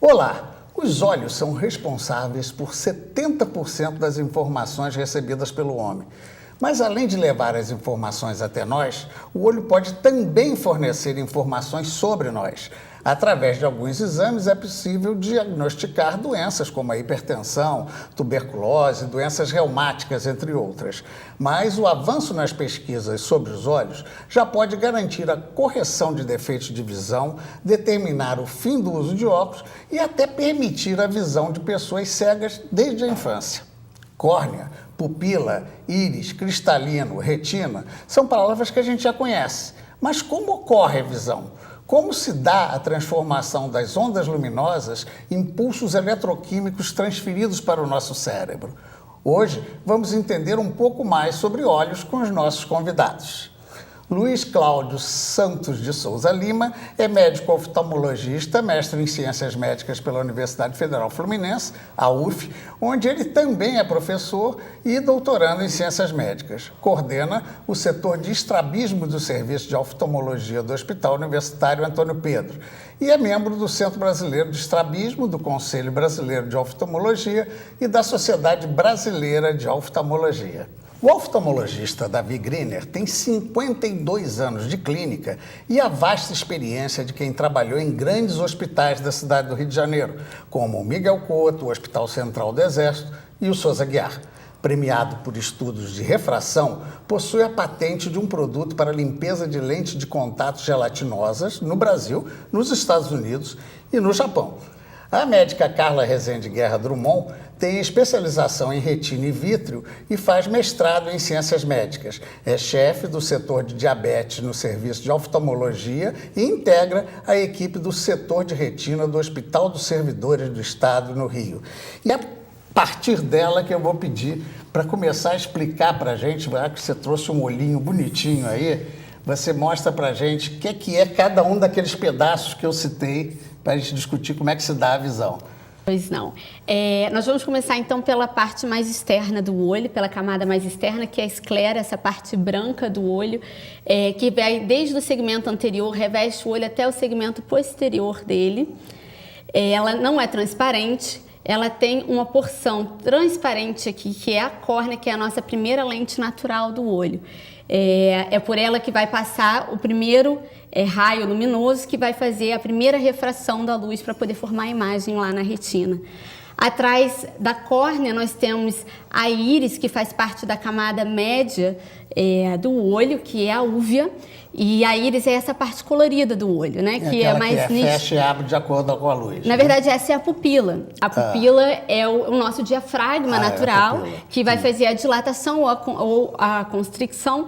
Olá! Os olhos são responsáveis por 70% das informações recebidas pelo homem. Mas além de levar as informações até nós, o olho pode também fornecer informações sobre nós. Através de alguns exames é possível diagnosticar doenças como a hipertensão, tuberculose, doenças reumáticas, entre outras. Mas o avanço nas pesquisas sobre os olhos já pode garantir a correção de defeitos de visão, determinar o fim do uso de óculos e até permitir a visão de pessoas cegas desde a infância. Córnea, pupila, íris, cristalino, retina, são palavras que a gente já conhece. Mas como ocorre a visão? Como se dá a transformação das ondas luminosas em impulsos eletroquímicos transferidos para o nosso cérebro? Hoje vamos entender um pouco mais sobre olhos com os nossos convidados. Luiz Cláudio Santos de Souza Lima é médico oftalmologista, mestre em Ciências Médicas pela Universidade Federal Fluminense, a UF, onde ele também é professor e doutorando em Ciências Médicas. Coordena o setor de estrabismo do Serviço de Oftalmologia do Hospital Universitário Antônio Pedro e é membro do Centro Brasileiro de Estrabismo, do Conselho Brasileiro de Oftalmologia e da Sociedade Brasileira de Oftalmologia. O oftalmologista Davi Griner tem 52 anos de clínica e a vasta experiência de quem trabalhou em grandes hospitais da cidade do Rio de Janeiro, como o Miguel Couto, o Hospital Central do Exército e o Souza Aguiar. Premiado por estudos de refração, possui a patente de um produto para limpeza de lentes de contato gelatinosas no Brasil, nos Estados Unidos e no Japão. A médica Carla Rezende Guerra Drummond tem especialização em retina e vítreo e faz mestrado em ciências médicas. É chefe do setor de diabetes no Serviço de Oftalmologia e integra a equipe do setor de retina do Hospital dos Servidores do Estado, no Rio. E é a partir dela que eu vou pedir para começar a explicar para a gente, já que você trouxe um olhinho bonitinho aí, você mostra para a gente o que é cada um daqueles pedaços que eu citei para a gente discutir como é que se dá a visão. Pois não. Nós vamos começar então pela parte mais externa do olho, pela camada mais externa, que é a esclera, essa parte branca do olho, que vai desde o segmento anterior, reveste o olho até o segmento posterior dele. Ela não é transparente, ela tem uma porção transparente aqui, que é a córnea, que é a nossa primeira lente natural do olho. É por ela que vai passar o primeiro raio luminoso que vai fazer a primeira refração da luz para poder formar a imagem lá na retina. Atrás da córnea nós temos a íris, que faz parte da camada média do olho, que é a úvea, e a íris é essa parte colorida do olho, né? Que é mais nítida. Fecha e abre de acordo com a luz. Na verdade, essa é a pupila. A pupila é o nosso diafragma natural, que vai fazer a dilatação ou a constricção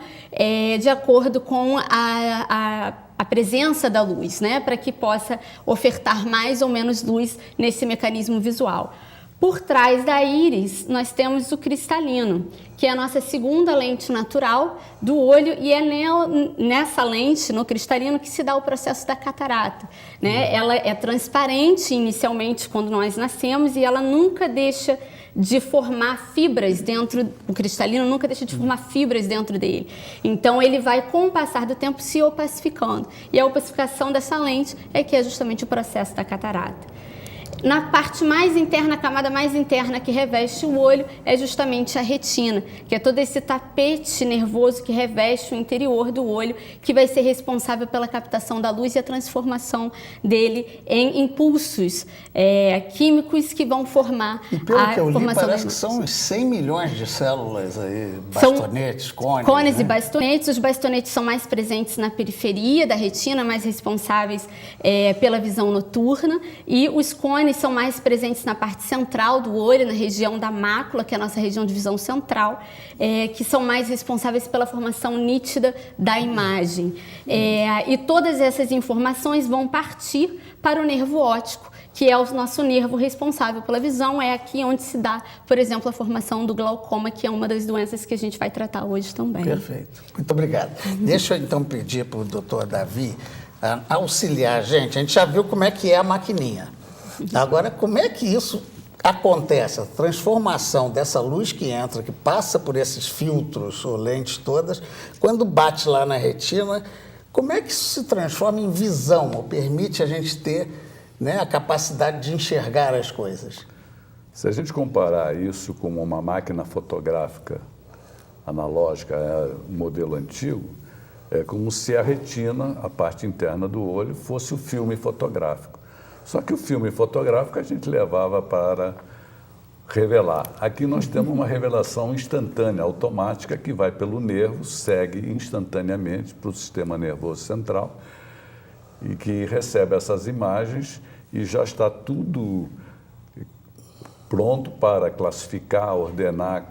de acordo com a presença da luz, né? Para que possa ofertar mais ou menos luz nesse mecanismo visual. Por trás da íris, nós temos o cristalino, que é a nossa segunda lente natural do olho, e é nessa lente, no cristalino, que se dá o processo da catarata, né? Ela é transparente inicialmente quando nós nascemos e ela nunca deixa de formar fibras dentro, o cristalino nunca deixa de formar fibras dentro dele. Então ele vai, com o passar do tempo, se opacificando. E a opacificação dessa lente é que é justamente o processo da catarata. Na parte mais interna, a camada mais interna que reveste o olho é justamente a retina, que é todo esse tapete nervoso que reveste o interior do olho, que vai ser responsável pela captação da luz e a transformação dele em impulsos químicos que vão formar e pelo que eu li, parece que são uns 100 milhões de células aí, bastonetes, cones. Cones, né? E bastonetes. Os bastonetes são mais presentes na periferia da retina, mais responsáveis pela visão noturna, e os cones são mais presentes na parte central do olho, na região da mácula, que é a nossa região de visão central, que são mais responsáveis pela formação nítida da imagem. E todas essas informações vão partir para o nervo óptico, que é o nosso nervo responsável pela visão. É aqui onde se dá, por exemplo, a formação do glaucoma, que é uma das doenças que a gente vai tratar hoje também. Perfeito. Muito obrigado. Deixa eu então pedir para o doutor Davi auxiliar a gente já viu como é que é a maquininha. Agora, como é que isso acontece, a transformação dessa luz que entra, que passa por esses filtros ou lentes todas, quando bate lá na retina, como é que isso se transforma em visão, ou permite a gente ter né, a capacidade de enxergar as coisas. Se a gente comparar isso com uma máquina fotográfica analógica, modelo antigo, é como se a retina, a parte interna do olho, fosse o filme fotográfico. Só que o filme fotográfico a gente levava para revelar. Aqui nós temos uma revelação instantânea, automática, que vai pelo nervo, segue instantaneamente para o sistema nervoso central e que recebe essas imagens e já está tudo pronto para classificar, ordenar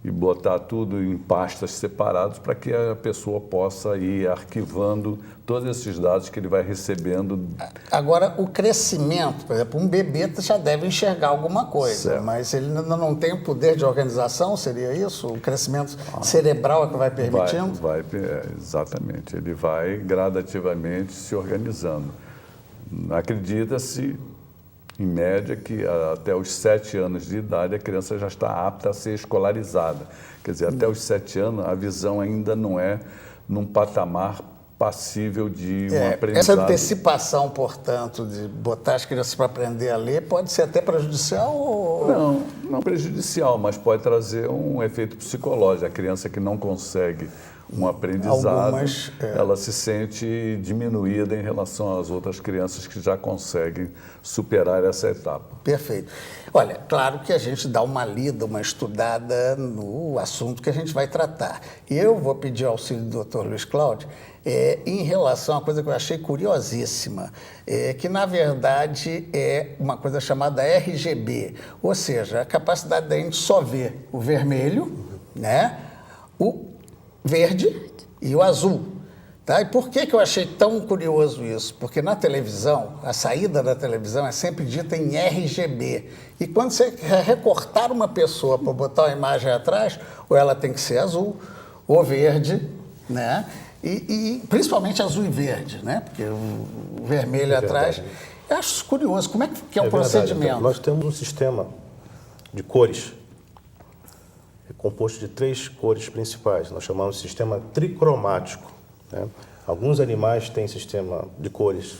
e botar tudo em pastas separadas para que a pessoa possa ir arquivando todos esses dados que ele vai recebendo. Agora, o crescimento, por exemplo, um bebê já deve enxergar alguma coisa, certo. Mas ele ainda não tem o poder de organização, seria isso? O crescimento cerebral é que vai permitindo? Exatamente. Ele vai gradativamente se organizando. Acredita-se, em média, que até os 7 anos de idade a criança já está apta a ser escolarizada. Quer dizer, até os 7 anos a visão ainda não é num patamar passível de um aprendizado. Essa antecipação, portanto, de botar as crianças para aprender a ler pode ser até prejudicial? Ou... Não prejudicial, mas pode trazer um efeito psicológico. A criança que não consegue um aprendizado, ela se sente diminuída em relação às outras crianças que já conseguem superar essa etapa. Perfeito. Olha, claro que a gente dá uma lida, uma estudada no assunto que a gente vai tratar. E eu vou pedir auxílio do Dr. Luiz Cláudio em relação a uma coisa que eu achei curiosíssima, que na verdade é uma coisa chamada RGB, ou seja, a capacidade da gente só ver o vermelho, né, o verde e o azul. Tá? E por que eu achei tão curioso isso? Porque na televisão, a saída da televisão é sempre dita em RGB. E quando você quer recortar uma pessoa para botar uma imagem atrás, ou ela tem que ser azul, ou verde, né? E principalmente azul e verde, né? Porque o vermelho atrás... Eu acho isso curioso. Como é que é o procedimento? Então, nós temos um sistema de cores composto de 3 cores principais. Nós chamamos de sistema tricromático. Né? Alguns animais têm sistema de cores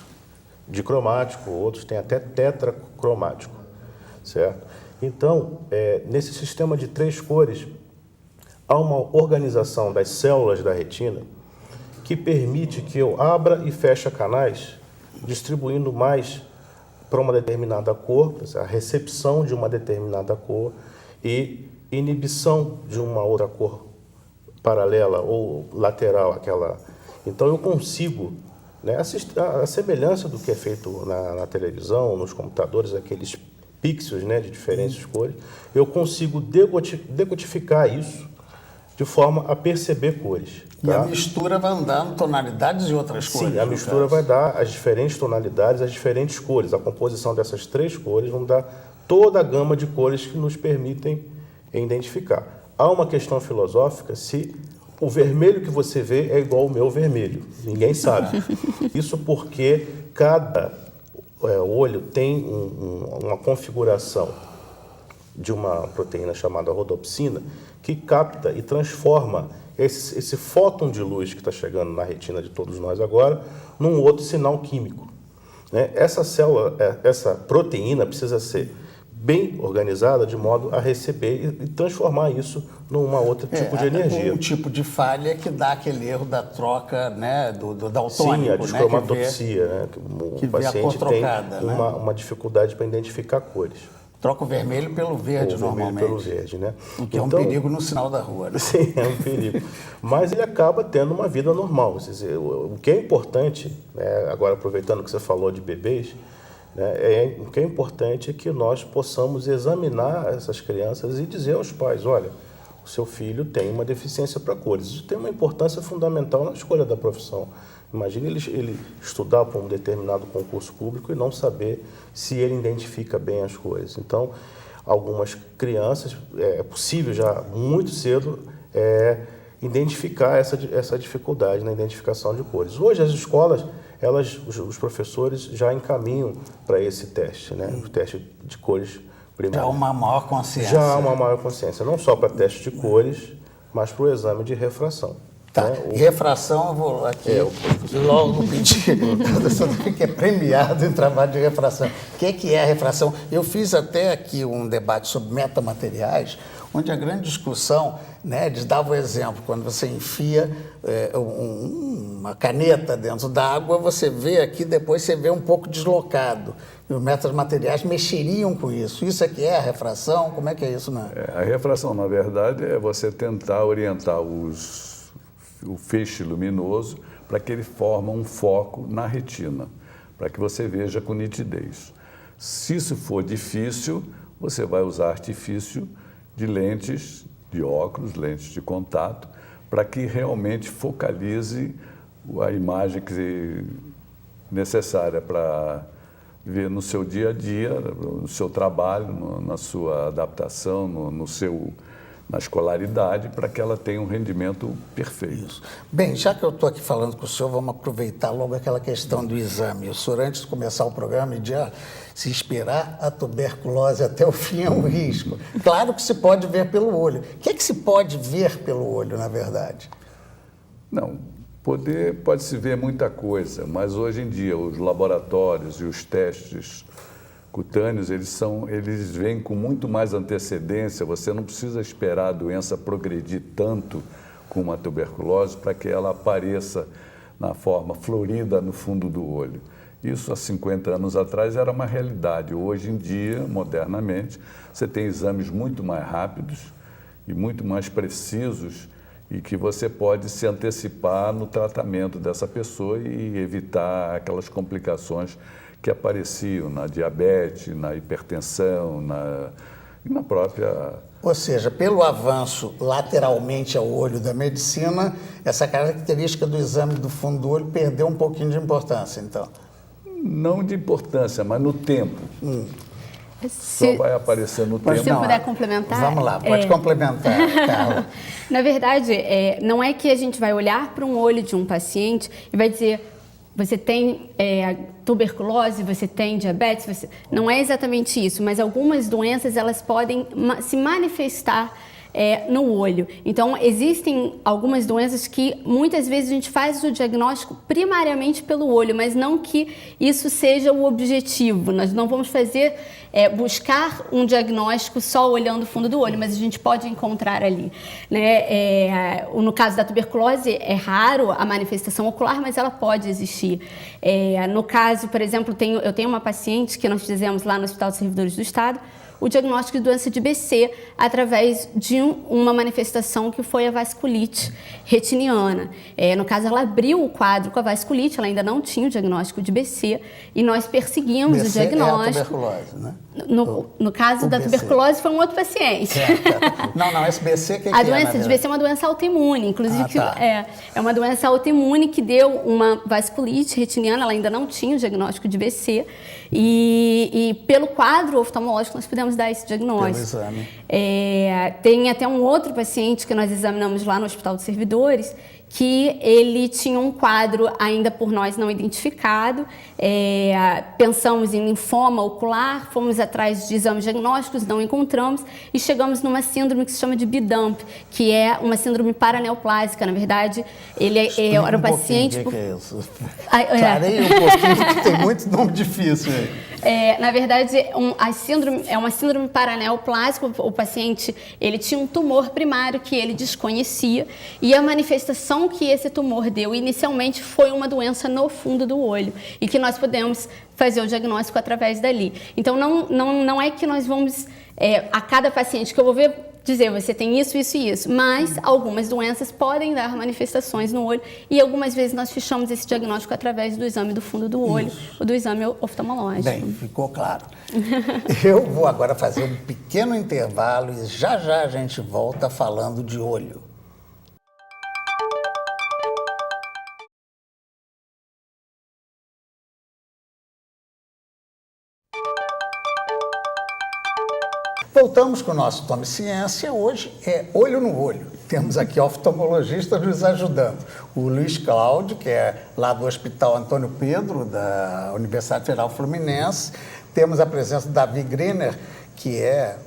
dicromático, outros têm até tetracromático, certo? Então, nesse sistema de 3 cores, há uma organização das células da retina que permite que eu abra e feche canais, distribuindo mais para uma determinada cor, a recepção de uma determinada cor e inibição de uma outra cor paralela ou lateral àquela. Então eu consigo, né, a semelhança do que é feito na televisão, nos computadores, aqueles pixels, né, de diferentes cores, eu consigo decodificar isso de forma a perceber cores. Tá? E a mistura vai dando tonalidades e outras cores. Sim, a mistura vai dar as diferentes tonalidades, as diferentes cores. A composição dessas 3 cores vão dar toda a gama de cores que nos permitem identificar. Há uma questão filosófica se o vermelho que você vê é igual ao meu vermelho. Ninguém sabe. Isso porque cada olho tem uma configuração de uma proteína chamada rodopsina que capta e transforma esse fóton de luz que está chegando na retina de todos nós agora num outro sinal químico. Né? Essa célula, essa proteína precisa ser bem organizada de modo a receber e transformar isso numa outro tipo de energia. Um tipo de falha que dá aquele erro da troca, né, do daltônico. Sim, a descromatopsia, né, que o paciente tem uma dificuldade para identificar cores. Troca o vermelho pelo verde, normalmente. Pelo verde, né? O que é um perigo no sinal da rua, né? Sim, é um perigo. Mas ele acaba tendo uma vida normal. O que é importante, né, agora aproveitando que você falou de bebês, né, o que é importante é que nós possamos examinar essas crianças e dizer aos pais, olha, o seu filho tem uma deficiência para cores. Isso tem uma importância fundamental na escolha da profissão. Imagina ele estudar para um determinado concurso público e não saber se ele identifica bem as cores. Então, algumas crianças, é possível já muito cedo identificar essa dificuldade na identificação de cores. Hoje as escolas, os professores já encaminham para esse teste, né? O teste de cores primárias. Já há uma maior consciência. Já há uma maior consciência, não só para teste de cores, mas para o exame de refração. Tá, refração, eu vou aqui logo pedir, que é premiado em trabalho de refração. O que é a refração? Eu fiz até aqui um debate sobre metamateriais, onde a grande discussão, né, eles davam o exemplo, quando você enfia uma caneta dentro da água, você vê aqui, depois você vê um pouco deslocado. E os metamateriais mexeriam com isso. Isso aqui é a refração? Como é que é isso, né? A refração, na verdade, é você tentar orientar o feixe luminoso para que ele forme um foco na retina, para que você veja com nitidez. Se isso for difícil, você vai usar artifício de lentes de óculos, lentes de contato, para que realmente focalize a imagem necessária para ver no seu dia a dia, no seu trabalho, na sua adaptação, na escolaridade, para que ela tenha um rendimento perfeito. Isso. Bem, já que eu estou aqui falando com o senhor, vamos aproveitar logo aquela questão do exame. O senhor, antes de começar o programa, disse, se esperar a tuberculose até o fim é um risco. Claro que se pode ver pelo olho. O que é que se pode ver pelo olho, na verdade? Não, pode-se ver muita coisa, mas hoje em dia os laboratórios e os testes cutâneos, eles vêm com muito mais antecedência, você não precisa esperar a doença progredir tanto com uma tuberculose para que ela apareça na forma florida no fundo do olho. Isso há 50 anos atrás era uma realidade. Hoje em dia, modernamente, você tem exames muito mais rápidos e muito mais precisos e que você pode se antecipar no tratamento dessa pessoa e evitar aquelas complicações que apareciam na diabetes, na hipertensão e na própria... Ou seja, pelo avanço lateralmente ao olho da medicina, essa característica do exame do fundo do olho perdeu um pouquinho de importância, então. Não de importância, mas no tempo. Só vai aparecer no tempo. Se eu puder complementar. Vamos lá, pode complementar, Carla. Na verdade, não é que a gente vai olhar para um olho de um paciente e vai dizer, você tem tuberculose, você tem diabetes, não é exatamente isso, mas algumas doenças elas podem se manifestar no olho. Então, existem algumas doenças que muitas vezes a gente faz o diagnóstico primariamente pelo olho, mas não que isso seja o objetivo. Nós não vamos buscar um diagnóstico só olhando o fundo do olho, mas a gente pode encontrar ali, né? No caso da tuberculose, é raro a manifestação ocular, mas ela pode existir. No caso, por exemplo, eu tenho uma paciente que nós fizemos lá no Hospital dos Servidores do Estado, o diagnóstico de doença de BC através de uma manifestação que foi a vasculite retiniana. No caso, ela abriu o quadro com a vasculite, ela ainda não tinha o diagnóstico de BC e nós perseguimos o diagnóstico. É a tuberculose, né? No caso da tuberculose, foi um outro paciente. Não, esse BC, o que a doença de BC é uma doença autoimune, inclusive é uma doença autoimune que deu uma vasculite retiniana, ela ainda não tinha o diagnóstico de BC e pelo quadro oftalmológico nós pudemos dar esse diagnóstico. Pelo exame. Tem até um outro paciente que nós examinamos lá no Hospital dos Servidores, que ele tinha um quadro ainda por nós não identificado, pensamos em linfoma ocular, fomos atrás de exames diagnósticos, não encontramos e chegamos numa síndrome que se chama de BIDAMP, que é uma síndrome paraneoplásica. Na verdade, ele era um paciente... O que é isso? Clarei um pouquinho, porque tem muito nome difícil aí. Na verdade, é uma síndrome paraneoplásica. O paciente ele tinha um tumor primário que ele desconhecia e a manifestação que esse tumor deu inicialmente foi uma doença no fundo do olho e que nós podemos fazer o diagnóstico através dali. Então, não é que nós vamos, a cada paciente que eu vou ver, dizer você tem isso, isso e isso, mas algumas doenças podem dar manifestações no olho e algumas vezes nós fechamos esse diagnóstico através do exame do fundo do olho ou do exame oftalmológico. Bem, ficou claro. Eu vou agora fazer um pequeno intervalo e já a gente volta falando de olho. Voltamos com o nosso Tome Ciência. Hoje é olho no olho. Temos aqui oftalmologistas nos ajudando. O Luiz Cláudio, que é lá do Hospital Antônio Pedro, da Universidade Federal Fluminense. Temos a presença do Davi Griner, que é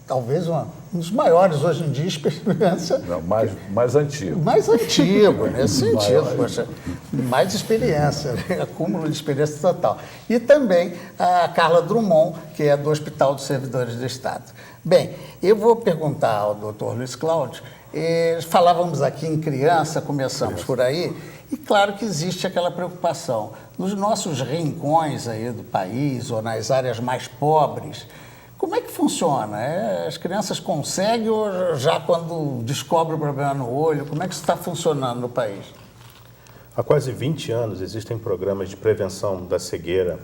talvez um dos maiores hoje em dia, experiência. Não, mais antigo. Mais antigo, nesse sentido, poxa, mais experiência, né? Acúmulo de experiência total. E também a Carla Drummond, que é do Hospital dos Servidores do Estado. Bem, eu vou perguntar ao doutor Luiz Cláudio, falávamos aqui em criança, começamos por aí, e claro que existe aquela preocupação. Nos nossos rincões aí do país, ou nas áreas mais pobres, como é que funciona? As crianças conseguem ou já quando descobre o problema no olho? Como é que isso está funcionando no país? Há quase 20 anos existem programas de prevenção da cegueira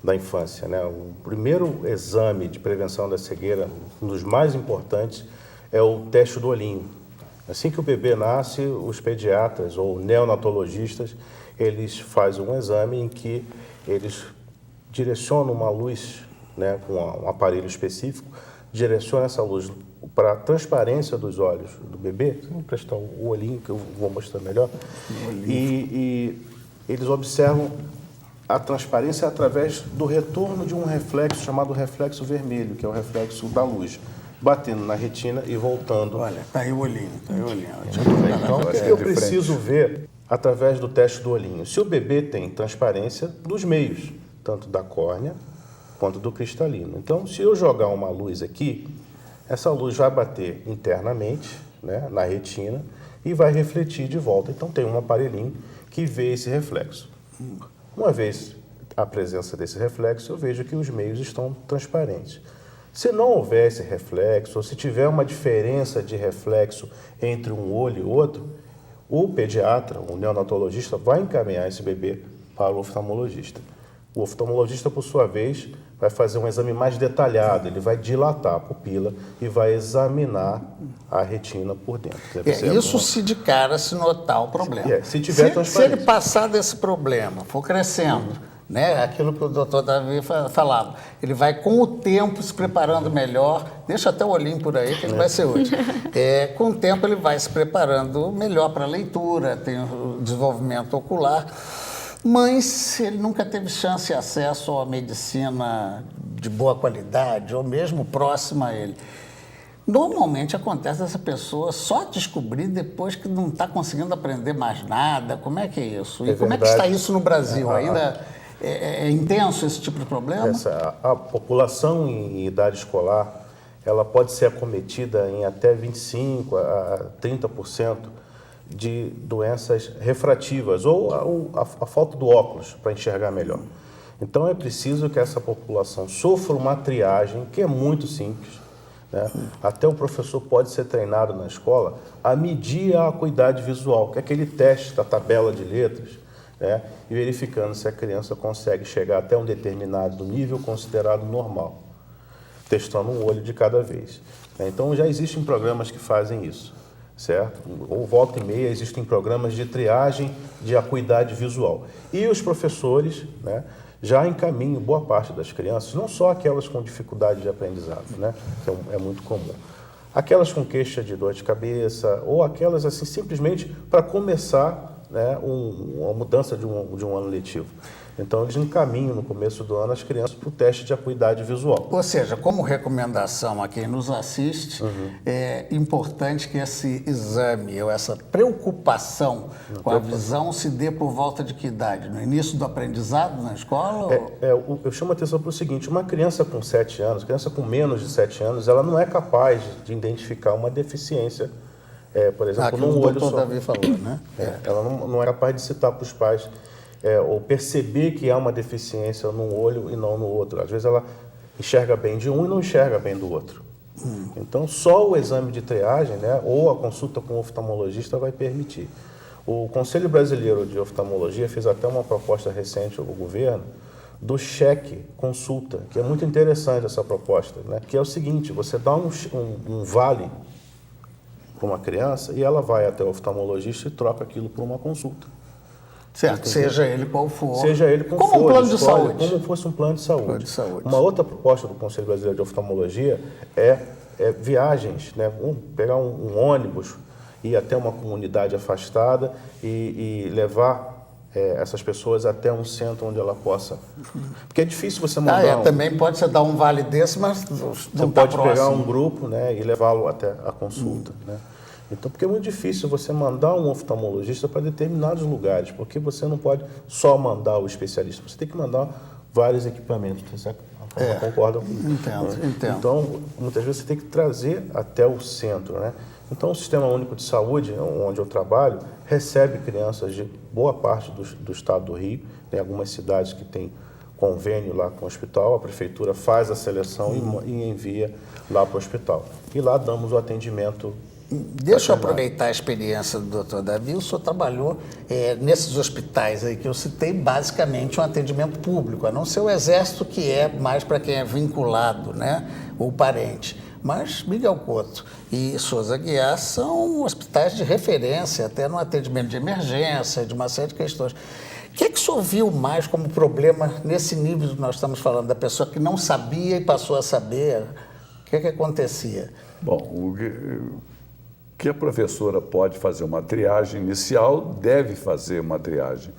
da infância, né? O primeiro exame de prevenção da cegueira, um dos mais importantes, é o teste do olhinho. Assim que o bebê nasce, os pediatras ou neonatologistas, eles fazem um exame em que eles direcionam uma luz, né, com um aparelho específico, direciona essa luz para a transparência dos olhos do bebê. Vou prestar o olhinho que eu vou mostrar melhor. E eles observam a transparência através do retorno de um reflexo chamado reflexo vermelho, que é o reflexo da luz, batendo na retina e voltando. Olha, está aí o olhinho, está aí o olhinho. Então, o que eu preciso ver através do teste do olhinho? Se o bebê tem transparência dos meios, tanto da córnea quanto do cristalino. Então, se eu jogar uma luz aqui, essa luz vai bater internamente, né, na retina e vai refletir de volta. Então, tem um aparelhinho que vê esse reflexo. Uma vez a presença desse reflexo, eu vejo que os meios estão transparentes. Se não houver esse reflexo, ou se tiver uma diferença de reflexo entre um olho e outro, o pediatra, o neonatologista, vai encaminhar esse bebê para o oftalmologista. O oftalmologista, por sua vez, vai fazer um exame mais detalhado, ele vai dilatar a pupila e vai examinar a retina por dentro. Isso se de cara se notar o problema. Se tiver transparência. Se ele passar desse problema, for crescendo, né, aquilo que o doutor Davi falava, ele vai com o tempo se preparando melhor, deixa até o olhinho por aí que ele vai ser útil. Com o tempo ele vai se preparando melhor para a leitura, tem o desenvolvimento ocular, mas ele nunca teve chance e acesso à medicina de boa qualidade ou mesmo próxima a ele. Normalmente acontece essa pessoa só descobrir depois que não está conseguindo aprender mais nada. Como é que é isso? E como é que está isso no Brasil? Ainda é intenso esse tipo de problema? A população em idade escolar, ela pode ser acometida em até 25% a 30% de doenças refrativas ou a falta do óculos para enxergar melhor. Então é preciso que essa população sofra uma triagem que é muito simples, né? Até o professor pode ser treinado na escola a medir a acuidade visual, que é aquele teste da tabela de letras, né? E verificando se a criança consegue chegar até um determinado nível considerado normal, testando um olho de cada vez. Então já existem programas que fazem isso, certo? Ou volta e meia existem programas de triagem de acuidade visual. E os professores, né, já encaminham boa parte das crianças, não só aquelas com dificuldade de aprendizado, né, que é muito comum, aquelas com queixa de dor de cabeça ou aquelas assim simplesmente para começar, né, uma mudança de um ano letivo. Então, eles encaminham no começo do ano as crianças para o teste de acuidade visual. Ou seja, como recomendação a quem nos assiste, é importante que esse exame ou essa preocupação com a visão se dê por volta de que idade? No início do aprendizado na escola? Eu chamo a atenção para o seguinte, uma criança com 7 anos, criança com menos de 7 anos, ela não é capaz de identificar uma deficiência, por exemplo, num olho só. O Davi falou, né? Ela não é capaz de citar para os pais ou perceber que há uma deficiência num olho e não no outro. Às vezes ela enxerga bem de um e não enxerga bem do outro. Então, só o exame de triagem, né, ou a consulta com o oftalmologista vai permitir. O Conselho Brasileiro de Oftalmologia fez até uma proposta recente ao governo do cheque consulta, que é muito interessante essa proposta, né, que é o seguinte, você dá um vale para uma criança e ela vai até o oftalmologista e troca aquilo por uma consulta. Certo, seja ele qual for. Seja ele qual for. Como um plano de saúde. Como fosse um plano de saúde. Uma outra proposta do Conselho Brasileiro de Oftalmologia é viagens, né? Pegar um ônibus, ir até uma comunidade afastada e levar essas pessoas até um centro onde ela possa... Porque é difícil você mandar... Também pode você dar um vale desse, mas você pode pegar um grupo, né, e levá-lo até a consulta, né? Então, porque é muito difícil você mandar um oftalmologista para determinados lugares, porque você não pode só mandar o especialista, você tem que mandar vários equipamentos. Você concorda com isso? Entendo. Então, muitas vezes você tem que trazer até o centro, né? Então, o Sistema Único de Saúde, onde eu trabalho, recebe crianças de boa parte do estado do Rio. Tem algumas cidades que têm convênio lá com o hospital, a prefeitura faz a seleção e envia lá para o hospital. E lá damos o atendimento. Deixa eu aproveitar a experiência do Dr. Davi. O senhor trabalhou nesses hospitais aí que eu citei, basicamente um atendimento público, a não ser o Exército, que é mais para quem é vinculado, né, ou parente. Mas Miguel Couto e Souza Aguiar são hospitais de referência, até no atendimento de emergência, de uma série de questões. O que é que o senhor viu mais como problema nesse nível que nós estamos falando, da pessoa que não sabia e passou a saber? O que é que acontecia? Bom, o que a professora pode fazer uma triagem inicial, deve fazer uma triagem.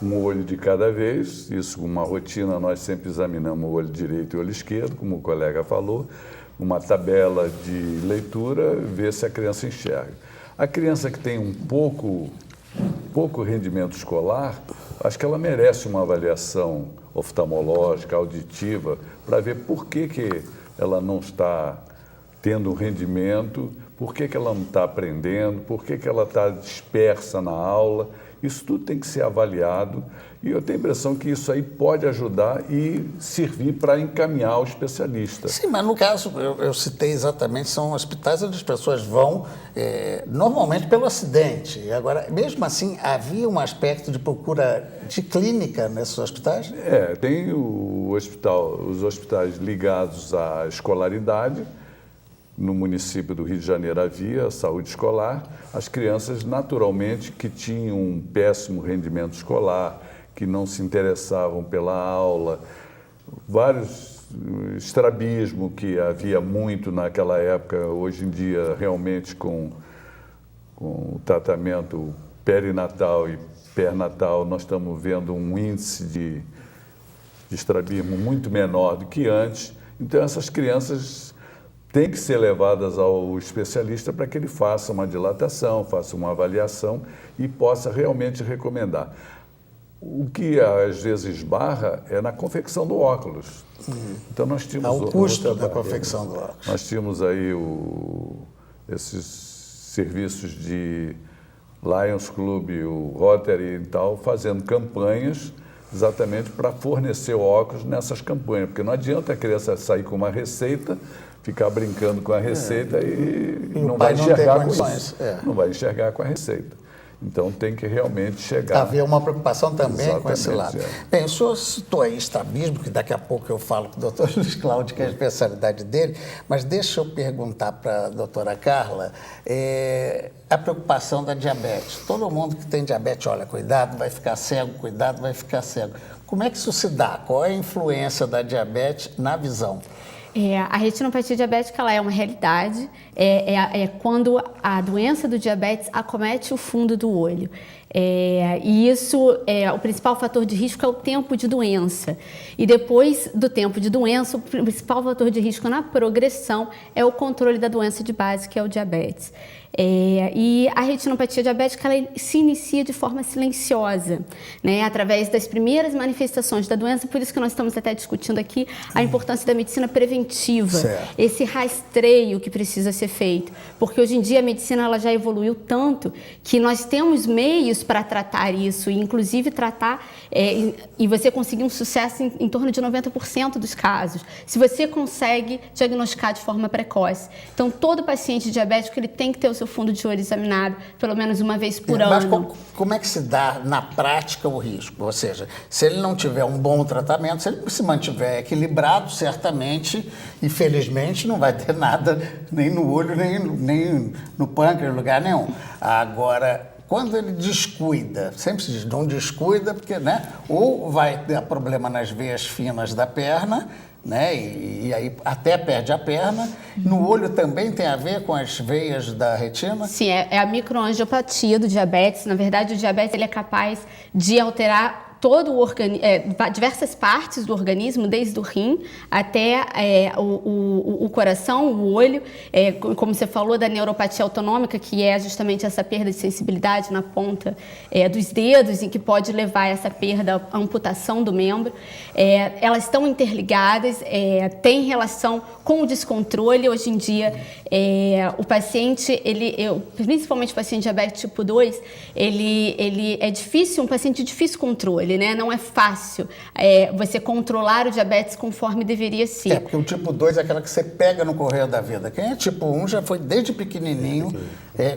Um olho de cada vez, isso com uma rotina, nós sempre examinamos o olho direito e o olho esquerdo, como o colega falou, uma tabela de leitura, ver se a criança enxerga. A criança que tem um pouco rendimento escolar, acho que ela merece uma avaliação oftalmológica, auditiva, para ver por que ela não está tendo um rendimento, por que ela não está aprendendo, por que ela está dispersa na aula. Isso tudo tem que ser avaliado e eu tenho a impressão que isso aí pode ajudar e servir para encaminhar o especialista. Sim, mas no caso, eu citei exatamente, são hospitais onde as pessoas vão normalmente pelo acidente. Agora, mesmo assim, havia um aspecto de procura de clínica nesses hospitais? Tem os hospitais ligados à escolaridade. No município do Rio de Janeiro havia saúde escolar, as crianças naturalmente que tinham um péssimo rendimento escolar, que não se interessavam pela aula, vários estrabismo que havia muito naquela época, hoje em dia realmente com o tratamento perinatal e pernatal nós estamos vendo um índice de estrabismo muito menor do que antes, então essas crianças têm que ser levadas ao especialista para que ele faça uma dilatação, faça uma avaliação e possa realmente recomendar. O que às vezes esbarra é na confecção do óculos. Então nós tínhamos o custo da confecção do óculos. Nós tínhamos aí esses serviços de Lions Club, o Rotary e tal, fazendo campanhas exatamente para fornecer óculos nessas campanhas, porque não adianta a criança sair com uma receita, ficar brincando com a receita e não vai enxergar com isso. Não vai enxergar com a receita. Então tem que realmente chegar. Havia uma preocupação também exatamente, com esse lado. Bem, o senhor citou aí estrabismo, que daqui a pouco eu falo com o doutor Luiz Cláudio, que é a especialidade dele, mas deixa eu perguntar para a doutora Carla a preocupação da diabetes. Todo mundo que tem diabetes, olha, cuidado, vai ficar cego, cuidado, vai ficar cego. Como é que isso se dá? Qual é a influência da diabetes na visão? A retinopatia diabética ela é uma realidade, quando a doença do diabetes acomete o fundo do olho. E isso, o principal fator de risco é o tempo de doença. E depois do tempo de doença, o principal fator de risco na progressão é o controle da doença de base, que é o diabetes. E a retinopatia diabética ela se inicia de forma silenciosa, né, através das primeiras manifestações da doença, por isso que nós estamos até discutindo aqui a importância da medicina preventiva, esse rastreio que precisa ser feito, porque hoje em dia a medicina ela já evoluiu tanto que nós temos meios para tratar isso, e inclusive tratar, e você conseguir um sucesso em torno de 90% dos casos, se você consegue diagnosticar de forma precoce. Então, todo paciente diabético ele tem que ter o seu fundo de olho examinado pelo menos uma vez por ano. Mas como é que se dá na prática o risco? Ou seja, se ele não tiver um bom tratamento, se ele se mantiver equilibrado, certamente, infelizmente, não vai ter nada nem no olho, nem no pâncreas, em lugar nenhum. Agora, quando ele descuida, sempre se diz, não descuida, porque, né, ou vai ter problema nas veias finas da perna, né, e aí até perde a perna. No olho também tem a ver com as veias da retina? Sim, é a microangiopatia do diabetes. Na verdade, o diabetes ele é capaz de alterar todo o diversas partes do organismo, desde o rim até o coração, o olho, como você falou da neuropatia autonômica, que é justamente essa perda de sensibilidade na ponta dos dedos e que pode levar a essa perda, a amputação do membro. Elas estão interligadas, têm relação com o descontrole. Hoje em dia, o paciente, principalmente o paciente diabético tipo 2, ele é difícil, um paciente de difícil controle. Né? Não é fácil você controlar o diabetes conforme deveria ser. Porque o tipo 2 é aquela que você pega no correr da vida. Quem é tipo 1 já foi desde pequenininho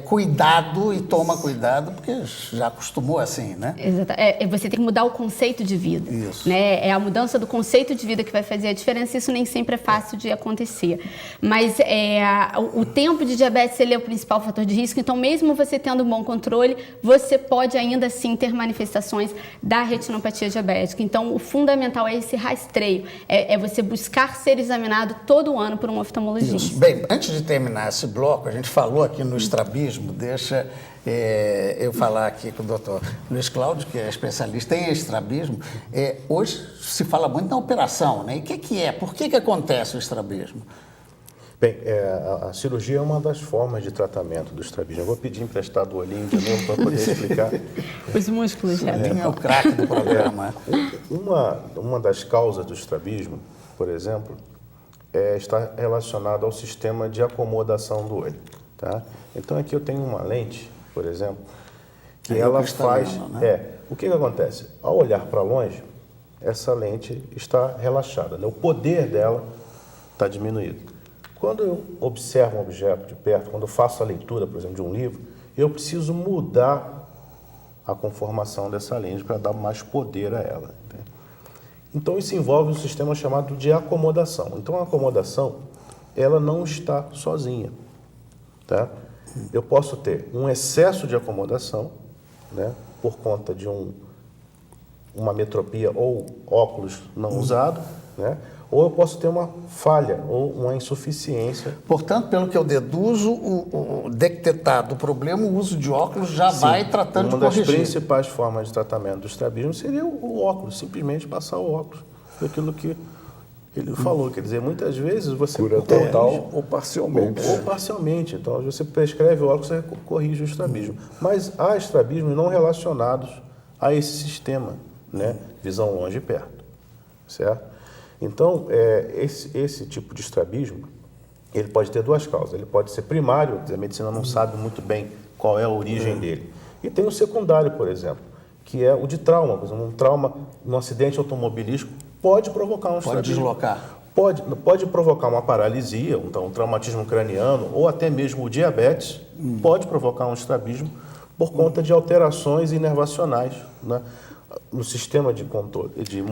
cuidado e toma cuidado, porque já acostumou assim, né? Exato. Você tem que mudar o conceito de vida. Isso. Né? É a mudança do conceito de vida que vai fazer a diferença. Isso nem sempre é fácil de acontecer. Mas o tempo de diabetes ele é o principal fator de risco. Então, mesmo você tendo um bom controle, você pode ainda assim ter manifestações da retinopatia diabética. Então, o fundamental é esse rastreio, é você buscar ser examinado todo ano por um oftalmologista. Isso. Bem, antes de terminar esse bloco, a gente falou aqui no estrabismo, deixa eu falar aqui com o doutor Luiz Cláudio, que é especialista em estrabismo. Hoje se fala muito na operação, né? E o que é? Por que acontece o estrabismo? Bem, a cirurgia é uma das formas de tratamento do estrabismo. Eu vou pedir emprestado o olhinho de novo para poder explicar. Os músculos já. É o craque do programa. Uma das causas do estrabismo, por exemplo, está relacionada ao sistema de acomodação do olho. Tá? Então, aqui eu tenho uma lente, por exemplo, que ela faz... Né? O que acontece? Ao olhar para longe, essa lente está relaxada, né? O poder dela está diminuído. Quando eu observo um objeto de perto, quando eu faço a leitura, por exemplo, de um livro, eu preciso mudar a conformação dessa lente para dar mais poder a ela. Né? Então, isso envolve um sistema chamado de acomodação. Então, a acomodação, ela não está sozinha. Tá? Eu posso ter um excesso de acomodação, né, por conta de uma metropia ou óculos não usado, né? Ou eu posso ter uma falha ou uma insuficiência. Portanto, pelo que eu deduzo, o detectado o problema, o uso de óculos já vai tratando de corrigir. Uma das principais formas de tratamento do estrabismo seria o óculos, simplesmente passar o óculos. Aquilo que ele falou, quer dizer, muitas vezes você... Cura total ou parcialmente. Ou parcialmente. Então, você prescreve o óculos, você corrige o estrabismo. Mas há estrabismos não relacionados a esse sistema, né? Visão longe e perto, certo? Então, esse tipo de estrabismo, ele pode ter duas causas. Ele pode ser primário, a medicina não sabe muito bem qual é a origem dele. E tem o secundário, por exemplo, que é o de trauma. Por exemplo, um trauma, um acidente automobilístico, pode provocar um estrabismo. Pode deslocar. Pode provocar uma paralisia, então um traumatismo craniano, ou até mesmo o diabetes, pode provocar um estrabismo por conta de alterações inervacionais, né, no sistema de controle, de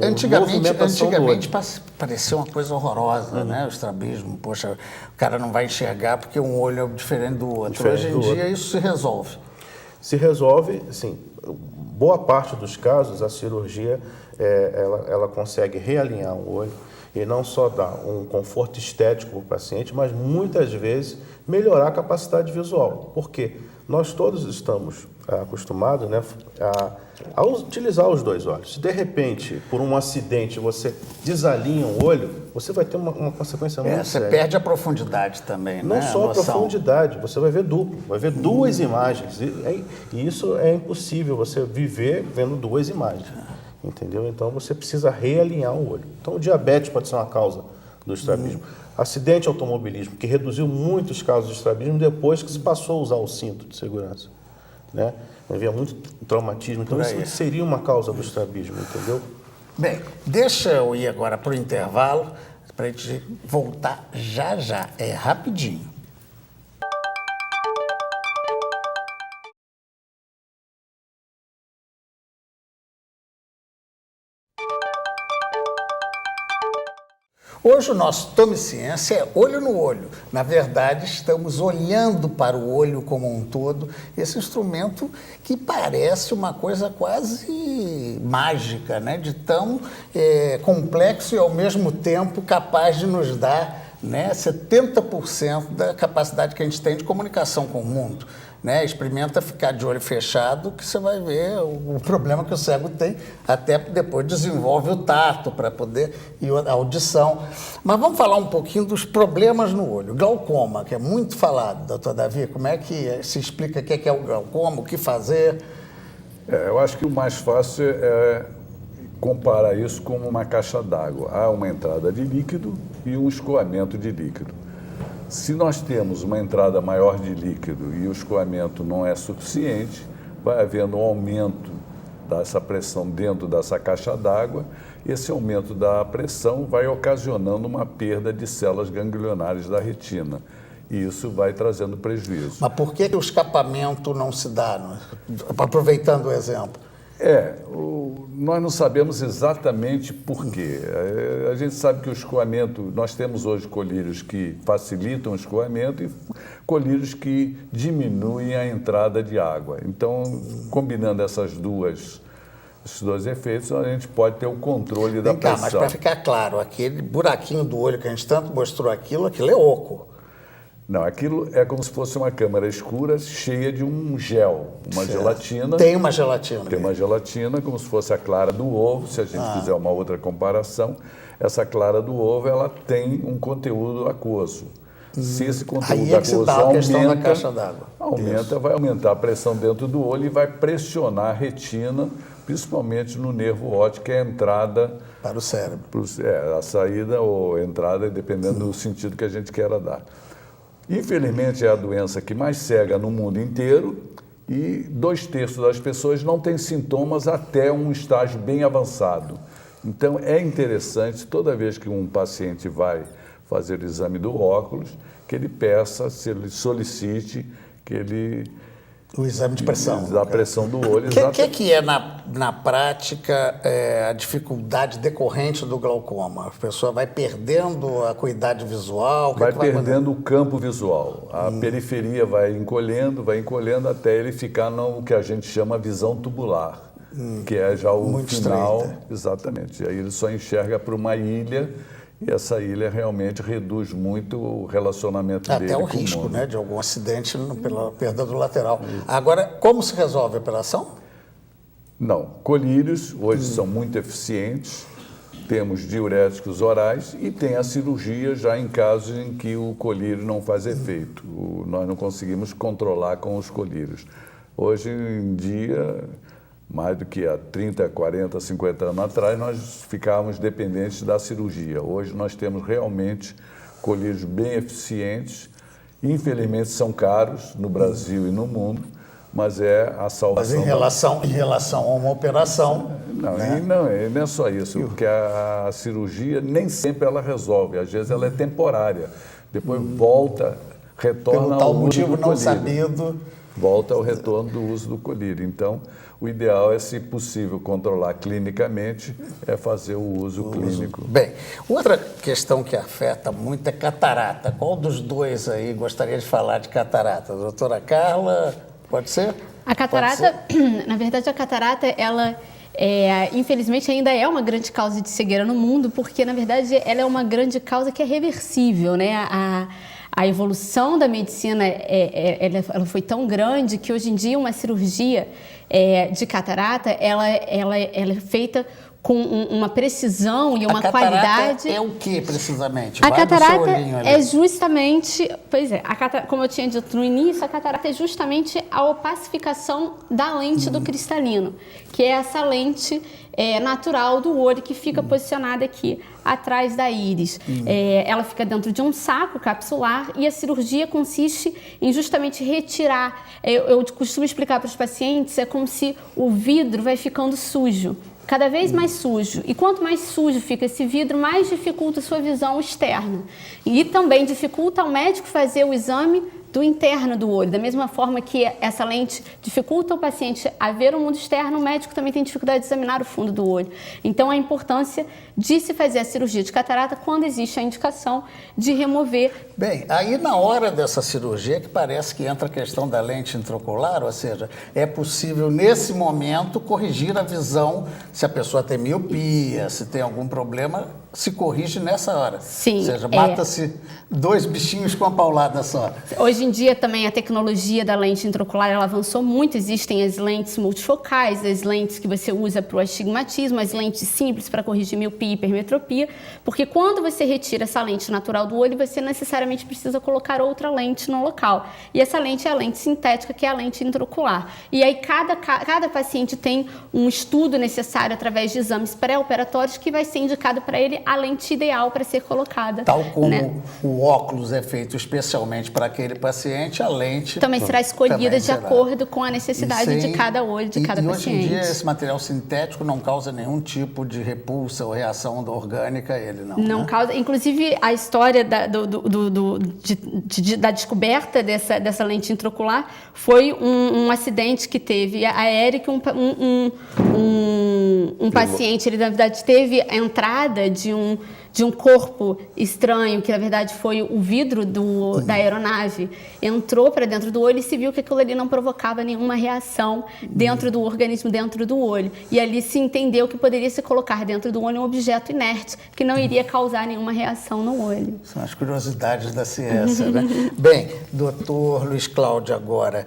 antigamente parecia uma coisa horrorosa, né? O estrabismo, poxa, o cara não vai enxergar porque um olho é diferente do outro. Hoje em dia isso se resolve. Se resolve, sim. Boa parte dos casos, a cirurgia, ela consegue realinhar o olho e não só dar um conforto estético para o paciente, mas muitas vezes melhorar a capacidade visual. Por quê? Nós todos estamos acostumados, né, a utilizar os dois olhos. Se de repente, por um acidente, você desalinha um olho, você vai ter uma consequência muito séria. Você perde a profundidade também, não, né? Não só a profundidade, você vai ver duplo, vai ver duas imagens. E isso é impossível, você viver vendo duas imagens. Entendeu? Então, você precisa realinhar o olho. Então, o diabetes pode ser uma causa do estrabismo. Acidente automobilismo, que reduziu muitos casos de estrabismo depois que se passou a usar o cinto de segurança. Né? Havia muito traumatismo, então isso seria uma causa do estrabismo, entendeu? Bem, deixa eu ir agora para o intervalo, para a gente voltar já. É rapidinho. Hoje o nosso Tome Ciência é olho no olho. Na verdade, estamos olhando para o olho como um todo, esse instrumento que parece uma coisa quase mágica, né? De tão complexo e ao mesmo tempo capaz de nos dar, né, 70% da capacidade que a gente tem de comunicação com o mundo. Né? Experimenta ficar de olho fechado que você vai ver o problema que o cego tem, até depois desenvolve o tato para poder e a audição. Mas vamos falar um pouquinho dos problemas no olho. Glaucoma, que é muito falado, doutor Davi, como é que se explica o que é o glaucoma, o que fazer? Eu acho que o mais fácil é comparar isso com uma caixa d'água. Há uma entrada de líquido e um escoamento de líquido. Se nós temos uma entrada maior de líquido e o escoamento não é suficiente, vai havendo um aumento dessa pressão dentro dessa caixa d'água. Esse aumento da pressão vai ocasionando uma perda de células ganglionares da retina. E isso vai trazendo prejuízo. Mas por que o escapamento não se dá? Aproveitando o exemplo. Nós não sabemos exatamente por quê. A gente sabe que o escoamento, nós temos hoje colírios que facilitam o escoamento e colírios que diminuem a entrada de água. Então, combinando esses dois efeitos, a gente pode ter o controle da pressão. Mas para ficar claro, aquele buraquinho do olho que a gente tanto mostrou aquilo é oco. Não, aquilo é como se fosse uma câmara escura cheia de um gel, uma gelatina. Tem uma gelatina. Tem uma gelatina, como se fosse a clara do ovo, se a gente fizer uma outra comparação. Essa clara do ovo, ela tem um conteúdo aquoso. Se esse conteúdo aquoso aumenta, vai aumentar a pressão dentro do olho e vai pressionar a retina, principalmente no nervo óptico, que é a entrada... Para o cérebro. A saída ou entrada, dependendo do sentido que a gente queira dar. Infelizmente, é a doença que mais cega no mundo inteiro e 2/3 das pessoas não têm sintomas até um estágio bem avançado. Então, é interessante, toda vez que um paciente vai fazer o exame do óculos, que ele peça, se ele solicite, que ele... O exame de pressão. Da pressão do olho. O que é, na prática, a dificuldade decorrente do glaucoma? A pessoa vai perdendo a acuidade visual? Vai perdendo o campo visual. A periferia vai encolhendo até ele ficar no que a gente chama visão tubular, que é já o muito final. Estreita. Exatamente. E aí ele só enxerga para uma ilha. E essa ilha realmente reduz muito o relacionamento dele com o mundo. Até o risco, né, de algum acidente pela perda do lateral. Agora, como se resolve a operação? Não. Colírios hoje são muito eficientes. Temos diuréticos orais e tem a cirurgia já em casos em que o colírio não faz efeito. Nós não conseguimos controlar com os colírios. Hoje em dia... Mais do que há 30, 40, 50 anos atrás, nós ficávamos dependentes da cirurgia. Hoje nós temos realmente colírios bem eficientes. Infelizmente são caros no Brasil e no mundo, mas é a salvação. Mas em relação a uma operação... Não, né? não é só isso, porque a cirurgia nem sempre ela resolve, às vezes ela é temporária. Depois volta, retorna pelo ao tal uso motivo do não colírio. Sabido. Volta ao retorno do uso do colírio. Então, o ideal é, se possível, controlar clinicamente, é fazer o uso clínico. Bem, outra questão que afeta muito é catarata. Qual dos dois aí gostaria de falar de catarata? Doutora Carla, pode ser? A catarata, na verdade, a catarata, ela... infelizmente ainda é uma grande causa de cegueira no mundo, porque na verdade ela é uma grande causa que é reversível, né? A evolução da medicina ela foi tão grande que hoje em dia uma cirurgia de catarata ela é feita com uma precisão e uma qualidade. É o que precisamente? A catarata é justamente, como eu tinha dito no início, a catarata é justamente a opacificação da lente do cristalino, que é essa lente natural do olho que fica posicionada aqui atrás da íris. Ela fica dentro de um saco capsular e a cirurgia consiste em justamente retirar. Eu costumo explicar para os pacientes, é como se o vidro vai ficando sujo. Cada vez mais sujo. E quanto mais sujo fica esse vidro, mais dificulta a sua visão externa. E também dificulta ao médico fazer o exame do interno do olho. Da mesma forma que essa lente dificulta o paciente a ver o mundo externo, o médico também tem dificuldade de examinar o fundo do olho. Então, a importância de se fazer a cirurgia de catarata quando existe a indicação de remover. Bem, aí na hora dessa cirurgia que parece que entra a questão da lente intraocular, ou seja, é possível nesse momento corrigir a visão, se a pessoa tem miopia, se tem algum problema, se corrige nessa hora. Sim. Ou seja, mata-se 2 bichinhos com a paulada só. Hoje em dia também a tecnologia da lente intraocular ela avançou muito, existem as lentes multifocais, as lentes que você usa para o astigmatismo, as lentes simples para corrigir miopia e hipermetropia, porque quando você retira essa lente natural do olho, você necessariamente precisa colocar outra lente no local. E essa lente é a lente sintética, que é a lente intraocular. E aí cada paciente tem um estudo necessário através de exames pré-operatórios que vai ser indicado para ele a lente ideal para ser colocada. Tal como né? o óculos é feito especialmente para aquele paciente, a lente também será escolhida também de será. acordo com a necessidade de cada olho, de cada paciente. Hoje em dia esse material sintético não causa nenhum tipo de repulsa ou reação orgânica a ele, não. Não né? causa. Inclusive, a história da descoberta dessa lente intraocular foi um acidente que teve aéreo, que um paciente, ele na verdade teve a entrada de um corpo estranho, que na verdade foi o vidro da aeronave, entrou para dentro do olho e se viu que aquilo ali não provocava nenhuma reação dentro do organismo, dentro do olho. E ali se entendeu que poderia se colocar dentro do olho um objeto inerte, que não iria causar nenhuma reação no olho. São as curiosidades da ciência, né? Bem, doutor Luiz Cláudio, agora,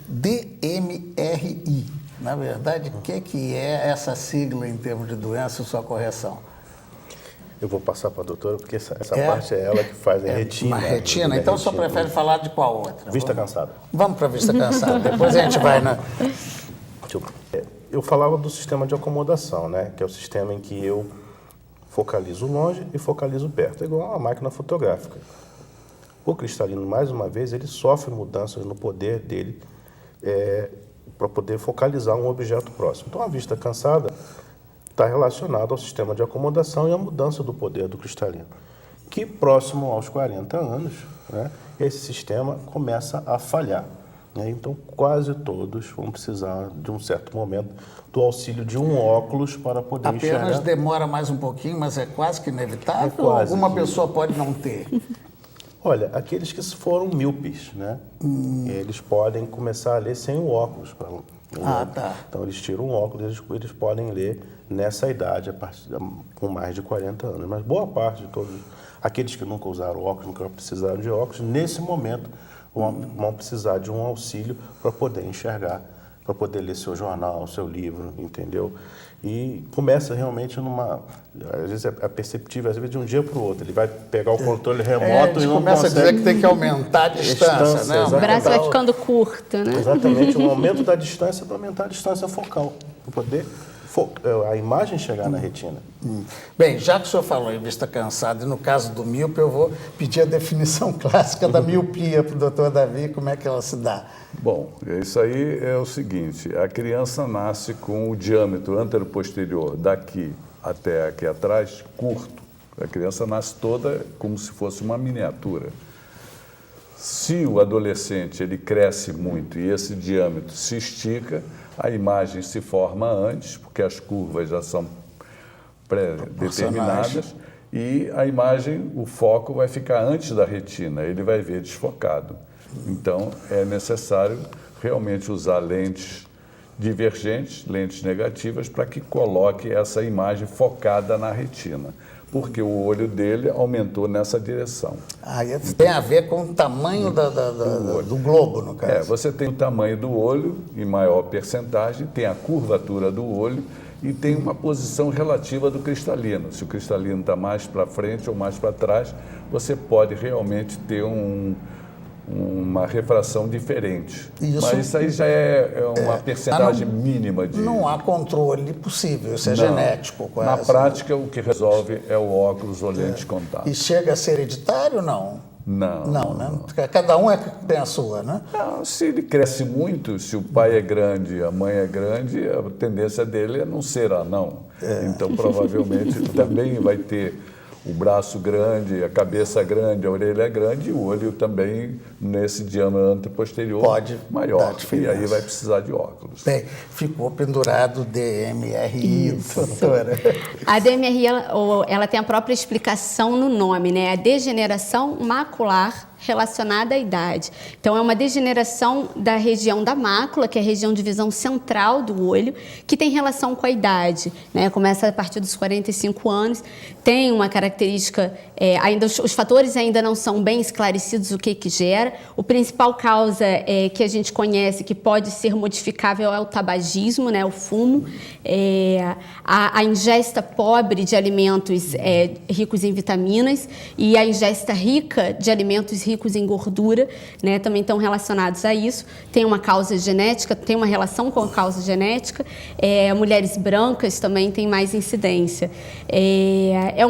DMRI, na verdade, o que é essa sigla em termos de doença e sua correção? Eu vou passar para a doutora, porque essa parte é ela que faz a retina. Uma retina? Então o senhor prefere falar de qual outra? Vista cansada. Vamos para a vista cansada, depois a gente vai na... Eu falava do sistema de acomodação, né? Que é o sistema em que eu focalizo longe e focalizo perto. É igual uma máquina fotográfica. O cristalino, mais uma vez, ele sofre mudanças no poder dele para poder focalizar um objeto próximo. Então, a vista cansada está relacionada ao sistema de acomodação e à mudança do poder do cristalino, que próximo aos 40 anos, né, esse sistema começa a falhar. Né? Então, quase todos vão precisar, de um certo momento, do auxílio de um óculos para poder enxergar. Apenas demora mais um pouquinho, mas é quase que inevitável? É quase Alguma que... pessoa pode não ter? Olha, aqueles que foram míopes, né? Eles podem começar a ler sem o óculos. Tá. Então, eles tiram o óculos, eles podem ler nessa idade, com mais de 40 anos. Mas boa parte de todos, aqueles que nunca usaram óculos, nunca precisaram de óculos, nesse momento vão precisar de um auxílio para poder enxergar, para poder ler seu jornal, seu livro, entendeu? E começa realmente às vezes é perceptível, às vezes de um dia para o outro. Ele vai pegar o controle remoto e não começa consegue... a dizer que tem que aumentar a distância, né? O braço vai ficando curto, né? Exatamente, um aumento da distância para aumentar a distância focal, para poder a imagem chegar na retina. Bem, já que o senhor falou em vista cansada, e no caso do míope, eu vou pedir a definição clássica da miopia para o doutor Davi, como é que ela se dá? Bom, isso aí é o seguinte, a criança nasce com o diâmetro antero-posterior daqui até aqui atrás curto. A criança nasce toda como se fosse uma miniatura. Se o adolescente ele cresce muito e esse diâmetro se estica, a imagem se forma antes, porque as curvas já são pré-determinadas, e a imagem, o foco vai ficar antes da retina, ele vai ver desfocado. Então, é necessário realmente usar lentes divergentes, lentes negativas, para que coloque essa imagem focada na retina, porque o olho dele aumentou nessa direção. Tem a ver com o tamanho do globo, no caso. Você tem o tamanho do olho em maior percentagem, tem a curvatura do olho e tem uma posição relativa do cristalino. Se o cristalino está mais para frente ou mais para trás, você pode realmente ter uma refração diferente. Mas isso aí já é uma percentagem mínima de... Não há controle possível, isso é genético. Quase. Na prática, o que resolve é o óculos ou lente de contato. E chega a ser hereditário, não? Não, né? Cada um tem a sua, né? Não, se ele cresce muito, se o pai é grande e a mãe é grande, a tendência dele é não ser anão. Então, provavelmente, ele também vai ter o braço grande, a cabeça grande, a orelha grande e o olho também, nesse diâmetro posterior, Pode maior. dar E diferença. aí vai precisar de óculos. Bem, ficou pendurado o DMRI, doutora. A DMRI, ela tem a própria explicação no nome, né? A degeneração macular relacionada à idade. Então, é uma degeneração da região da mácula, que é a região de visão central do olho, que tem relação com a idade, né? Começa a partir dos 45 anos, tem uma característica, ainda os fatores ainda não são bem esclarecidos o que gera. O principal causa que a gente conhece, que pode ser modificável, é o tabagismo, né? O fumo, a ingesta pobre de alimentos ricos em vitaminas e a ingesta rica de alimentos ricos em gordura, né, também estão relacionados a isso. Tem uma causa genética, tem uma relação com a causa genética. Mulheres brancas também têm mais incidência. É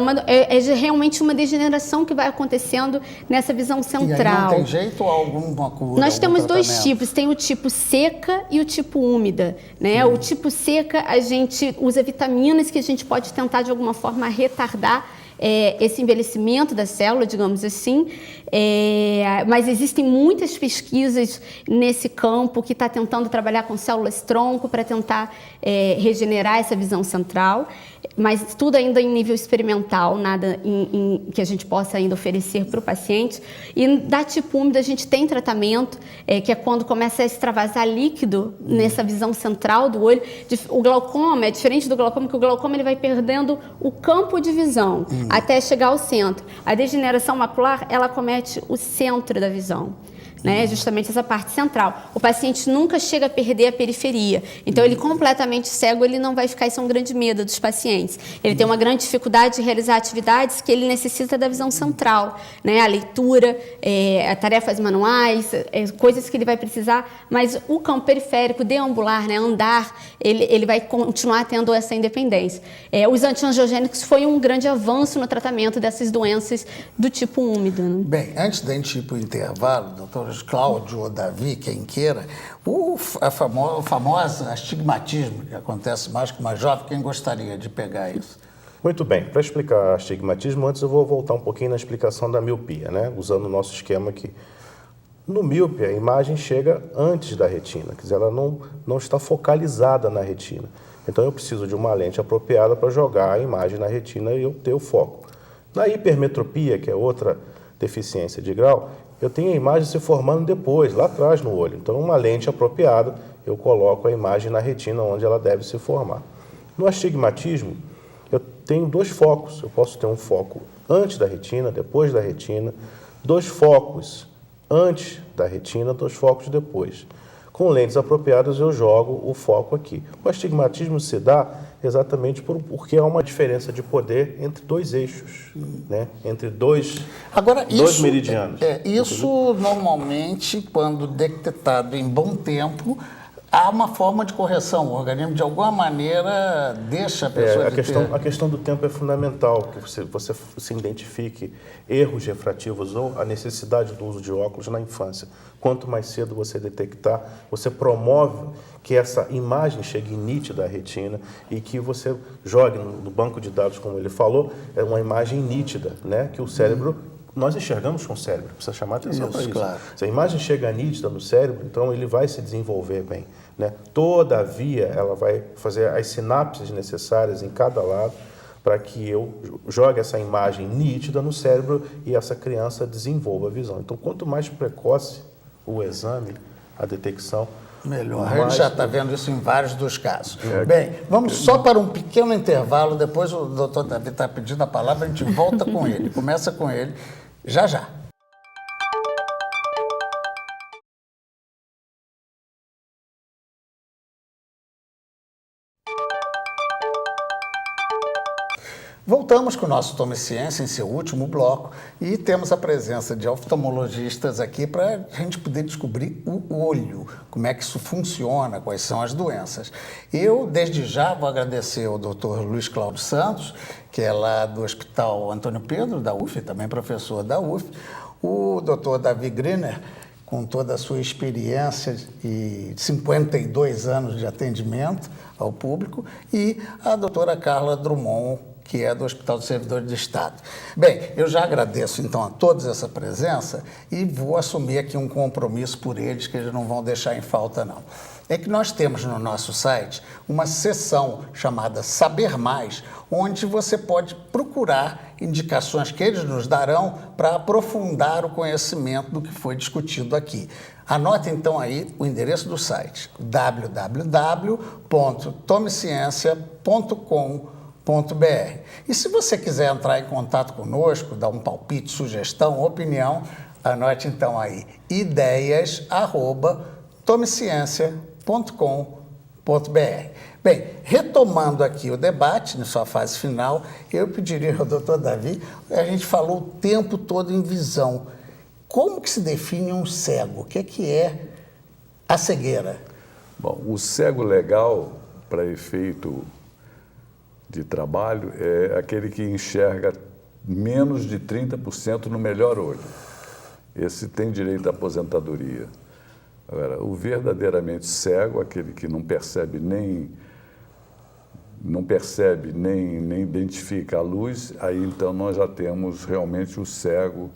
realmente uma degeneração que vai acontecendo nessa visão central. E aí não tem jeito ou alguma cura? Nós temos dois tratamento? tipos, tem o tipo seca e o tipo úmida, né? O tipo seca, a gente usa vitaminas que a gente pode tentar de alguma forma retardar esse envelhecimento da célula, digamos assim, mas existem muitas pesquisas nesse campo que está tentando trabalhar com células-tronco para tentar regenerar essa visão central, mas tudo ainda em nível experimental, nada que a gente possa ainda oferecer para o paciente. E da tipo úmida a gente tem tratamento, que é quando começa a extravasar líquido nessa visão central do olho. O glaucoma é diferente do glaucoma, porque o glaucoma ele vai perdendo o campo de visão até chegar ao centro. A degeneração macular, ela comete o centro da visão, né? Justamente essa parte central. O paciente nunca chega a perder a periferia. Então, ele completamente cego, ele não vai ficar, isso é um grande medo dos pacientes. Ele tem uma grande dificuldade de realizar atividades que ele necessita da visão central, né? A leitura, tarefas manuais, coisas que ele vai precisar, mas o campo periférico, deambular, né? Andar, ele vai continuar tendo essa independência. Os antiangiogênicos foi um grande avanço no tratamento dessas doenças do tipo úmido, né? Bem, antes da gente ir para o intervalo, doutor Cláudio ou Davi, quem queira, o famoso astigmatismo, que acontece mais com mais jovem, quem gostaria de pegar isso? Muito bem, para explicar astigmatismo, antes eu vou voltar um pouquinho na explicação da miopia, né? Usando o nosso esquema aqui. No míope, a imagem chega antes da retina, quer dizer, ela não está focalizada na retina. Então eu preciso de uma lente apropriada para jogar a imagem na retina e eu ter o foco. Na hipermetropia, que é outra deficiência de grau, eu tenho a imagem se formando depois, lá atrás no olho. Então, uma lente apropriada, eu coloco a imagem na retina onde ela deve se formar. No astigmatismo, eu tenho dois focos. Eu posso ter um foco antes da retina, depois da retina, dois focos antes da retina, dois focos depois. Com lentes apropriadas, eu jogo o foco aqui. O astigmatismo se dá exatamente porque há uma diferença de poder entre dois eixos, né? Entre dois meridianos. Isso normalmente, quando detectado em bom tempo, há uma forma de correção. O organismo, de alguma maneira, deixa a pessoa A questão do tempo é fundamental, que você se identifique erros refrativos ou a necessidade do uso de óculos na infância. Quanto mais cedo você detectar, você promove que essa imagem chegue nítida à retina e que você jogue no banco de dados, como ele falou, é uma imagem nítida, né? Que o cérebro... Nós enxergamos com o cérebro, precisa chamar atenção para isso. Claro. Se a imagem chega nítida no cérebro, então ele vai se desenvolver bem, né? Todavia, ela vai fazer as sinapses necessárias em cada lado para que eu jogue essa imagem nítida no cérebro e essa criança desenvolva a visão. Então, quanto mais precoce o exame, a detecção, melhor. A gente já está vendo isso em vários dos casos. Bem, vamos só para um pequeno intervalo, depois o doutor Davi está pedindo a palavra, a gente volta com ele, começa com ele, já já. Voltamos com o nosso Tome Ciência em seu último bloco e temos a presença de oftalmologistas aqui para a gente poder descobrir o olho, como é que isso funciona, quais são as doenças. Eu, desde já, vou agradecer ao Dr. Luiz Cláudio Santos, que é lá do Hospital Antônio Pedro, da UF, também professor da UF, o Dr. Davi Griner, com toda a sua experiência e 52 anos de atendimento ao público, e a doutora Carla Drummond, que é do Hospital dos Servidores de Estado. Bem, eu já agradeço então a todos essa presença e vou assumir aqui um compromisso por eles que eles não vão deixar em falta não. É que nós temos no nosso site uma seção chamada Saber Mais, onde você pode procurar indicações que eles nos darão para aprofundar o conhecimento do que foi discutido aqui. Anote então aí o endereço do site, www.tomeciencia.com.br. E se você quiser entrar em contato conosco, dar um palpite, sugestão, opinião, anote então aí, ideias@tomeciencia.com.br. Bem, retomando aqui o debate, na sua fase final, eu pediria ao doutor Davi, a gente falou o tempo todo em visão. Como que se define um cego? O que é a cegueira? Bom, o cego legal, para efeito de trabalho, é aquele que enxerga menos de 30% no melhor olho. Esse tem direito à aposentadoria. Agora, o verdadeiramente cego, aquele que não percebe nem identifica a luz, aí então nós já temos realmente o cego,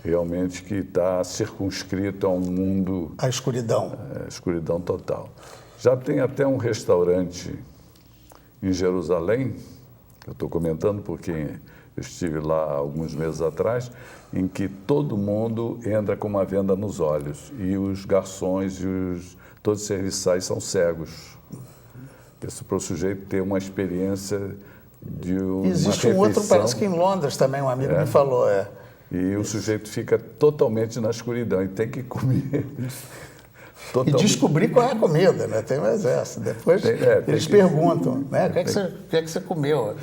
realmente que está circunscrito a um mundo... A escuridão. Escuridão total. Já tem até um restaurante em Jerusalém, eu estou comentando porque eu estive lá alguns meses atrás, em que todo mundo entra com uma venda nos olhos e os garçons e todos os serviçais são cegos. Isso para o sujeito ter uma experiência de uma Existe um outro, parece que em Londres também, um amigo me falou. E o sujeito fica totalmente na escuridão e tem que comer. E descobrir qual é a comida, né? Tem mais essa. Depois eles perguntam, né? O que é que você comeu?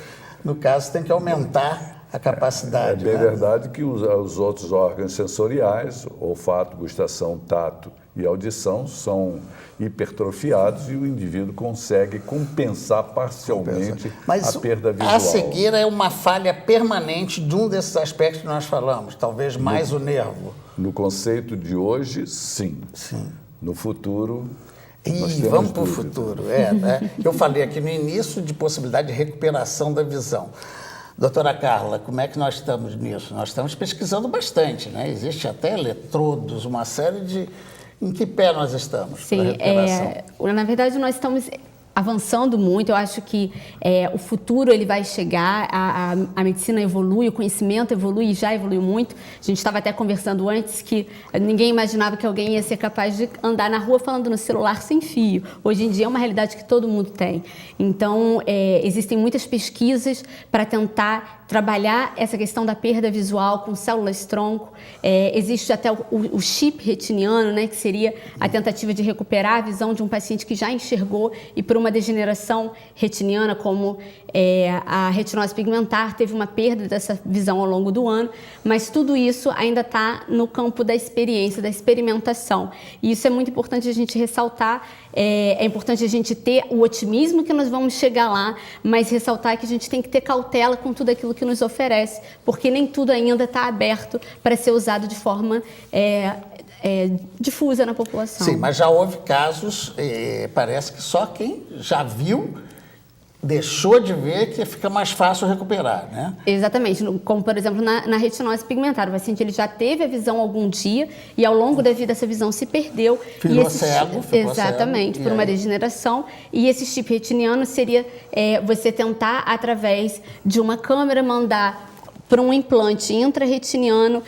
No caso, tem que aumentar a capacidade. É bem verdade que os outros órgãos sensoriais, olfato, gustação, tato e audição, são hipertrofiados e o indivíduo consegue compensar parcialmente a perda visual. A cegueira é uma falha permanente de um desses aspectos que nós falamos, talvez mais o nervo. No conceito de hoje, sim. No futuro... Vamos para o futuro. Eu falei aqui no início de possibilidade de recuperação da visão. Doutora Carla, como é que nós estamos nisso? Nós estamos pesquisando bastante, né? Existe até eletrodos, uma série de... Em que pé nós estamos? Sim, na verdade nós estamos avançando muito. Eu acho que o futuro ele vai chegar, a medicina evolui, o conhecimento evolui e já evoluiu muito. A gente estava até conversando antes que ninguém imaginava que alguém ia ser capaz de andar na rua falando no celular sem fio. Hoje em dia é uma realidade que todo mundo tem. Então, existem muitas pesquisas para tentar trabalhar essa questão da perda visual com células-tronco. Existe até o chip retiniano, né, que seria a tentativa de recuperar a visão de um paciente que já enxergou e por uma degeneração retiniana, como a retinose pigmentar, teve uma perda dessa visão ao longo do ano, mas tudo isso ainda está no campo da experiência, da experimentação. E isso é muito importante a gente ressaltar, é importante a gente ter o otimismo que nós vamos chegar lá, mas ressaltar que a gente tem que ter cautela com tudo aquilo que nos oferece, porque nem tudo ainda está aberto para ser usado de forma difusa na população. Sim, mas já houve casos, parece que só quem já viu deixou de ver que fica mais fácil recuperar, né? Exatamente, como por exemplo na retinose pigmentar, o paciente ele já teve a visão algum dia e ao longo da vida essa visão se perdeu. Ficou cego. Exatamente, por uma degeneração. E esse chip retiniano seria você tentar, através de uma câmera, mandar para um implante intrarretiniano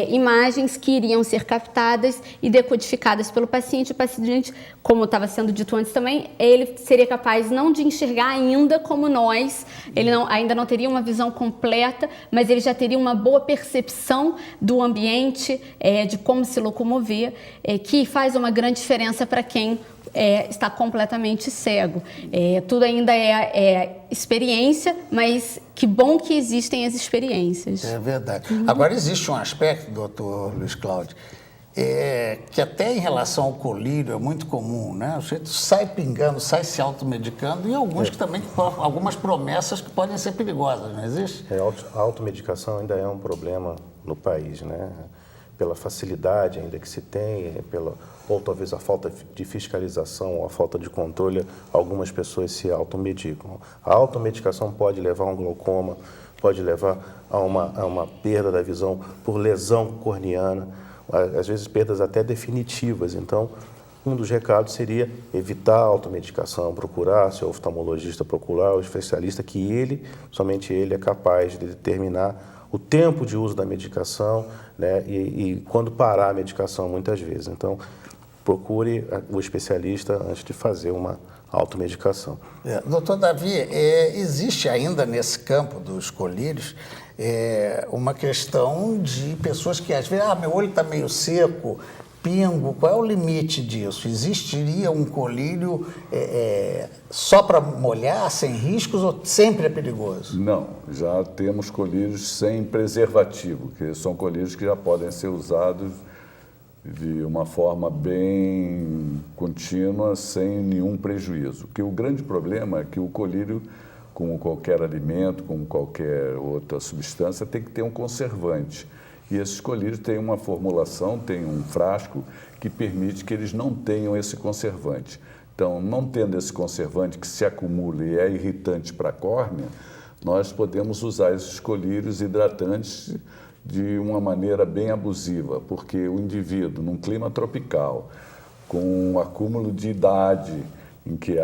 imagens que iriam ser captadas e decodificadas pelo paciente. O paciente, como estava sendo dito antes também, ele seria capaz não de enxergar ainda como nós, ele ainda não teria uma visão completa, mas ele já teria uma boa percepção do ambiente, de como se locomover, que faz uma grande diferença para quem está completamente cego. Tudo ainda é experiência, mas que bom que existem as experiências. É verdade. Agora, existe um aspecto, doutor Luiz Cláudio, que até em relação ao colírio é muito comum, né? O sujeito sai pingando, sai se automedicando e alguns que também, algumas promessas que podem ser perigosas, não existe? A automedicação ainda é um problema no país, né? pela facilidade ainda que se tem, ou talvez a falta de fiscalização ou a falta de controle, algumas pessoas se automedicam. A automedicação pode levar a um glaucoma, pode levar a uma perda da visão por lesão corneana, às vezes perdas até definitivas. Então, um dos recados seria evitar a automedicação, procurar seu oftalmologista, procurar o especialista, que somente ele é capaz de determinar o tempo de uso da medicação, né, e quando parar a medicação, muitas vezes. Então, procure o especialista antes de fazer uma automedicação. Doutor Davi, existe ainda nesse campo dos colírios uma questão de pessoas que às vezes, meu olho está meio seco, pingo, qual é o limite disso? Existiria um colírio só para molhar, sem riscos, ou sempre é perigoso? Não, já temos colírios sem preservativo, que são colírios que já podem ser usados de uma forma bem contínua, sem nenhum prejuízo. Porque o grande problema é que o colírio, como qualquer alimento, como qualquer outra substância, tem que ter um conservante. E esses colírios têm uma formulação, tem um frasco que permite que eles não tenham esse conservante. Então, não tendo esse conservante que se acumula e é irritante para a córnea, nós podemos usar esses colírios hidratantes de uma maneira bem abusiva, porque o indivíduo, num clima tropical, com um acúmulo de idade, em que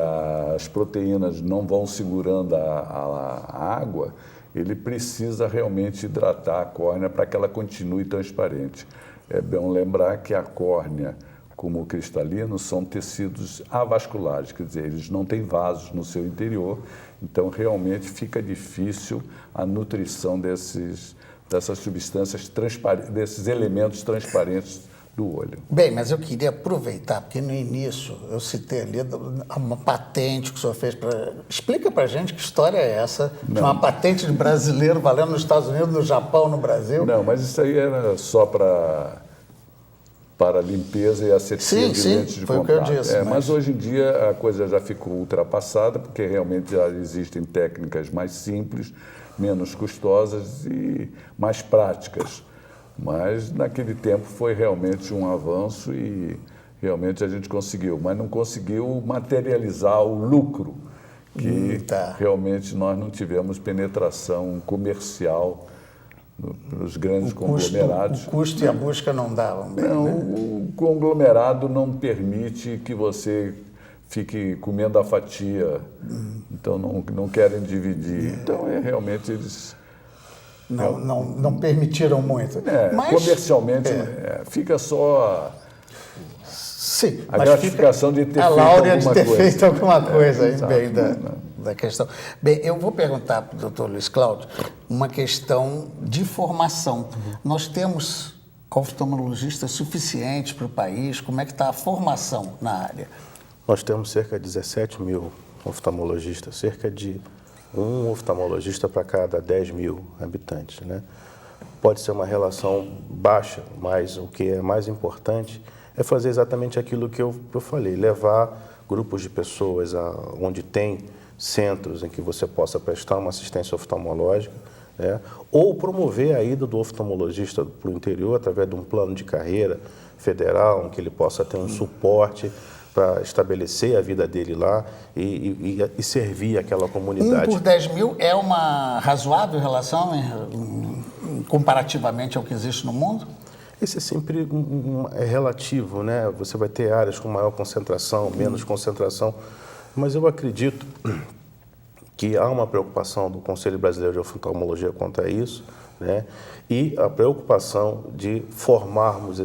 as proteínas não vão segurando a água, ele precisa realmente hidratar a córnea para que ela continue transparente. É bom lembrar que a córnea, como o cristalino, são tecidos avasculares, quer dizer, eles não têm vasos no seu interior, então realmente fica difícil a nutrição dessas substâncias desses elementos transparentes do olho. Bem, mas eu queria aproveitar, porque no início eu citei ali uma patente que o senhor fez para... Explica para a gente que história é essa, de uma patente de brasileiro valendo nos Estados Unidos, no Japão, no Brasil. Não, mas isso aí era só para limpeza e asepsia de lentes de foi contato. O que eu disse, mas hoje em dia a coisa já ficou ultrapassada, porque realmente já existem técnicas mais simples, menos custosas e mais práticas. Mas naquele tempo foi realmente um avanço e realmente a gente conseguiu, mas não conseguiu materializar o lucro, que realmente nós não tivemos penetração comercial nos grandes conglomerados. O custo e a busca não davam bem, não, né? O conglomerado não permite que você fique comendo a fatia, então não querem dividir. Então, realmente, eles... Não permitiram muito. Mas, comercialmente, fica só a gratificação de ter feito alguma coisa. A láurea de ter feito alguma coisa, bem da questão. Bem, eu vou perguntar para o doutor Luiz Cláudio uma questão de formação. Nós temos oftalmologistas suficientes para o país? Como é que está a formação na área? Nós temos cerca de 17 mil oftalmologistas, cerca de um oftalmologista para cada 10 mil habitantes, né? Pode ser uma relação baixa, mas o que é mais importante é fazer exatamente aquilo que eu falei, levar grupos de pessoas onde tem centros em que você possa prestar uma assistência oftalmológica, né? Ou promover a ida do oftalmologista para o interior através de um plano de carreira federal, em que ele possa ter um suporte para estabelecer a vida dele lá e servir aquela comunidade. 1 por 10 mil é uma razoável relação comparativamente ao que existe no mundo? Isso é sempre é relativo, né? Você vai ter áreas com maior concentração, menos concentração, mas eu acredito que há uma preocupação do Conselho Brasileiro de Oftalmologia quanto a isso, né? E a preocupação de formarmos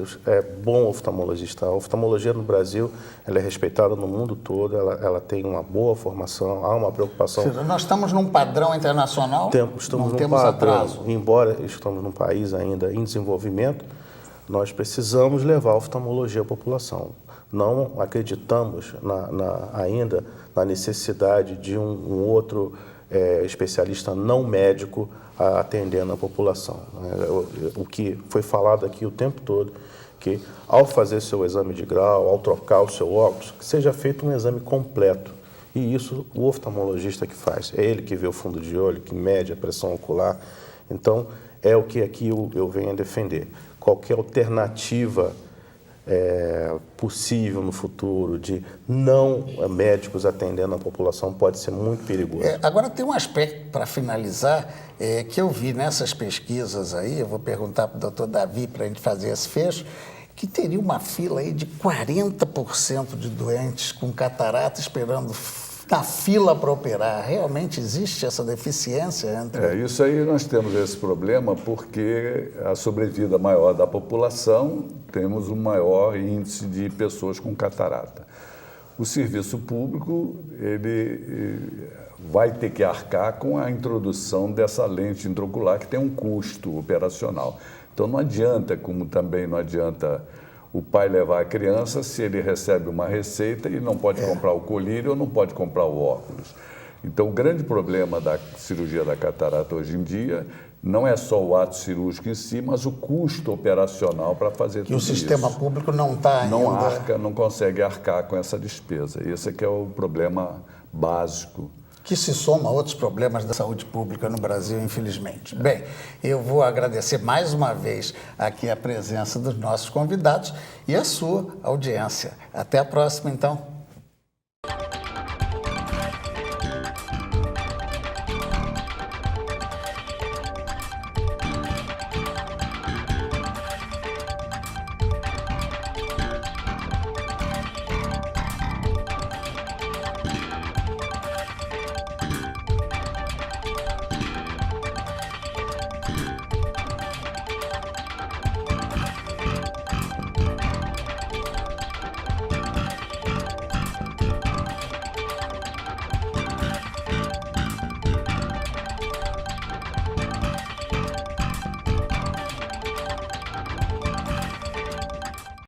bom oftalmologista. A oftalmologia no Brasil ela é respeitada no mundo todo, ela tem uma boa formação, há uma preocupação. Nós estamos num padrão internacional? Estamos num temos padrão. Atraso. Embora estamos num país ainda em desenvolvimento, nós precisamos levar a oftalmologia à população. Não acreditamos ainda na necessidade de um outro especialista não médico atendendo a população. O que foi falado aqui o tempo todo, que ao fazer seu exame de grau, ao trocar o seu óculos, que seja feito um exame completo. E isso o oftalmologista que faz. É ele que vê o fundo de olho, que mede a pressão ocular. Então, é o que aqui eu venho a defender. Qualquer alternativa possível no futuro de não médicos atendendo a população pode ser muito perigoso. Agora tem um aspecto, para finalizar, que eu vi nessas pesquisas aí, eu vou perguntar para o doutor Davi para a gente fazer esse fecho, que teria uma fila aí de 40% de doentes com catarata esperando na fila para operar. Realmente existe essa deficiência entre... Isso aí nós temos esse problema porque a sobrevida maior da população, temos um maior índice de pessoas com catarata. O serviço público, ele vai ter que arcar com a introdução dessa lente intraocular que tem um custo operacional. Então não adianta, como também não adianta o pai levar a criança se ele recebe uma receita e não pode comprar o colírio ou não pode comprar o óculos. Então, o grande problema da cirurgia da catarata hoje em dia não é só o ato cirúrgico em si, mas o custo operacional para fazer tudo isso. E o sistema público não está ainda... Não consegue arcar com essa despesa. Esse é que é o problema básico. Que se soma a outros problemas da saúde pública no Brasil, infelizmente. Bem, eu vou agradecer mais uma vez aqui a presença dos nossos convidados e a sua audiência. Até a próxima, então.